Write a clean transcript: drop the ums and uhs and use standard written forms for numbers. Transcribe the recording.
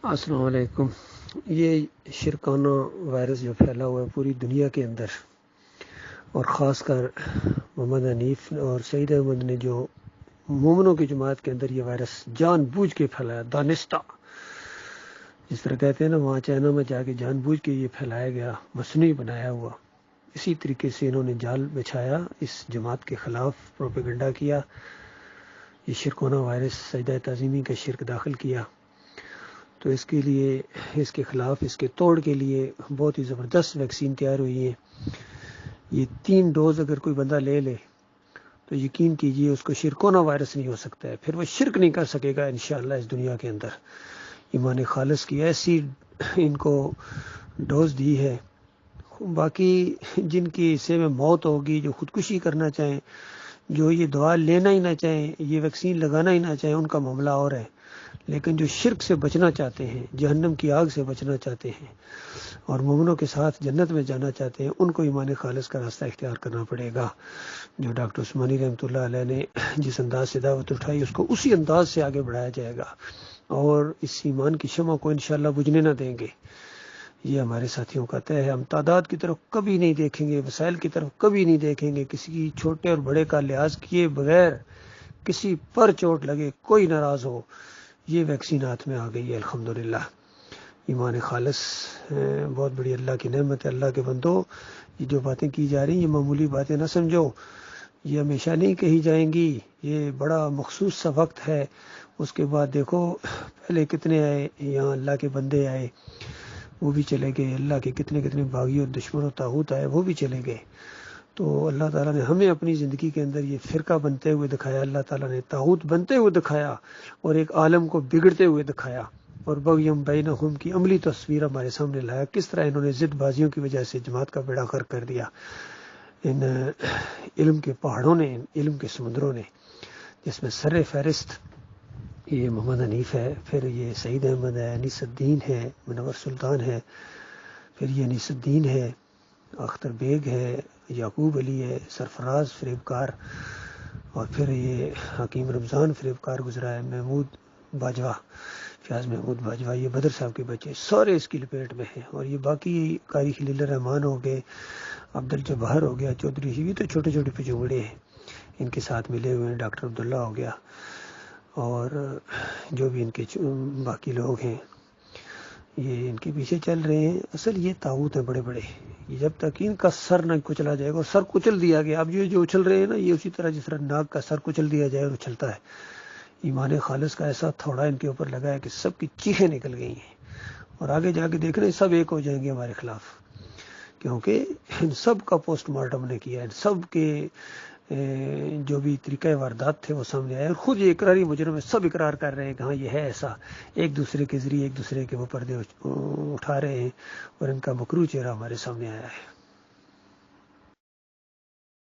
السلام علیکم۔ یہ شرکانہ وائرس جو پھیلا ہوا ہے پوری دنیا کے اندر، اور خاص کر محمد حنیف اور سعید احمد نے جو مومنوں کی جماعت کے اندر یہ وائرس جان بوجھ کے پھیلایا، دانستہ جس طرح کہتے ہیں نا، وہاں چائنا میں جا کے جان بوجھ کے یہ پھیلایا گیا، مصنوعی بنایا ہوا۔ اسی طریقے سے انہوں نے جال بچھایا، اس جماعت کے خلاف پروپیگنڈا کیا، یہ شرکانہ وائرس سجدہ تعظیمی کا شرک داخل کیا۔ تو اس کے لیے، اس کے خلاف، اس کے توڑ کے لیے بہت ہی زبردست ویکسین تیار ہوئی ہے۔ یہ 3 ڈوز اگر کوئی بندہ لے لے تو یقین کیجئے اس کو شرکانہ وائرس نہیں ہو سکتا ہے، پھر وہ شرک نہیں کر سکے گا انشاءاللہ اس دنیا کے اندر۔ ایمان خالص کی ایسی ان کو ڈوز دی ہے۔ باقی جن کی حصے میں موت ہوگی، جو خودکشی کرنا چاہیں، جو یہ دوا لینا ہی نہ چاہیں، یہ ویکسین لگانا ہی نہ چاہیں، ان کا معاملہ اور ہے۔ لیکن جو شرک سے بچنا چاہتے ہیں، جہنم کی آگ سے بچنا چاہتے ہیں اور مومنوں کے ساتھ جنت میں جانا چاہتے ہیں، ان کو ایمان خالص کا راستہ اختیار کرنا پڑے گا۔ جو ڈاکٹر عثمانی رحمۃ اللہ علیہ نے جس انداز سے دعوت اٹھائی، اس کو اسی انداز سے آگے بڑھایا جائے گا، اور اس ایمان کی شمع کو انشاءاللہ بجھنے نہ دیں گے۔ یہ ہمارے ساتھیوں کا طے ہے۔ ہم تعداد کی طرف کبھی نہیں دیکھیں گے، وسائل کی طرف کبھی نہیں دیکھیں گے، کسی چھوٹے اور بڑے کا لحاظ کیے بغیر، کسی پر چوٹ لگے، کوئی ناراض ہو، یہ ویکسین ہاتھ میں آ گئی ہے الحمدللہ۔ ایمان خالص بہت بڑی اللہ کی نعمت ہے۔ اللہ کے بندو، یہ جو باتیں کی جا رہی ہیں یہ معمولی باتیں نہ سمجھو، یہ ہمیشہ نہیں کہی جائیں گی، یہ بڑا مخصوص سا وقت ہے۔ اس کے بعد دیکھو پہلے کتنے آئے یہاں اللہ کے بندے آئے، وہ بھی چلے گئے، اللہ کے کتنے کتنے باغی اور دشمن و طاغوت آئے، وہ بھی چلے گئے۔ تو اللہ تعالیٰ نے ہمیں اپنی زندگی کے اندر یہ فرقہ بنتے ہوئے دکھایا، اللہ تعالیٰ نے طاغوت بنتے ہوئے دکھایا، اور ایک عالم کو بگڑتے ہوئے دکھایا، اور بغیم بینہم کی عملی تصویر ہمارے سامنے لایا، کس طرح انہوں نے ضد بازیوں کی وجہ سے جماعت کا بیڑا غرق کر دیا۔ ان علم کے پہاڑوں نے، ان علم کے سمندروں نے، جس میں سر فہرست یہ محمد حنیف ہے، پھر یہ سعید احمد ہے، انیس الدین ہے، منور سلطان ہے، پھر یہ انیس الدین ہے، اختر بیگ ہے، یعقوب علی ہے، سرفراز فریبکار، اور پھر یہ حکیم رمضان فریبکار گزرا ہے، محمود باجوہ، فیاض محمود باجوہ، یہ بدر صاحب کے بچے سارے اس کی لپیٹ میں ہیں۔ اور یہ باقی قاری خلیل الرحمان ہو گئے، عبدالجبار ہو گیا، چودھری، یہ تو چھوٹے چھوٹے پجوڑے ہیں، ان کے ساتھ ملے ہوئے ہیں، ڈاکٹر عبداللہ ہو گیا، اور جو بھی ان کے باقی لوگ ہیں یہ ان کے پیچھے چل رہے ہیں۔ اصل یہ طاغوت ہیں بڑے بڑے، یہ جب تک ان کا سر نہ کچلا جائے گا، اور سر کچل دیا گیا، اب یہ جو اچھل رہے ہیں نا، یہ اسی طرح جس طرح ناگ کا سر کچل دیا جائے اور اچھلتا ہے، ایمان خالص کا ایسا تھوڑا ان کے اوپر لگا ہے کہ سب کی چیخیں نکل گئی ہیں، اور آگے جا کے دیکھ رہے ہیں سب ایک ہو جائیں گے ہمارے خلاف، کیونکہ ان سب کا پوسٹ مارٹم نے کیا، ان سب کے جو بھی طریقہ واردات تھے وہ سامنے آئے، اور خود یہ اقراری مجرم ہے، سب اقرار کر رہے ہیں کہ ہاں یہ ہے ایسا، ایک دوسرے کے ذریعے ایک دوسرے کے وہ پردے اٹھا رہے ہیں، اور ان کا مکروہ چہرہ ہمارے سامنے آیا ہے۔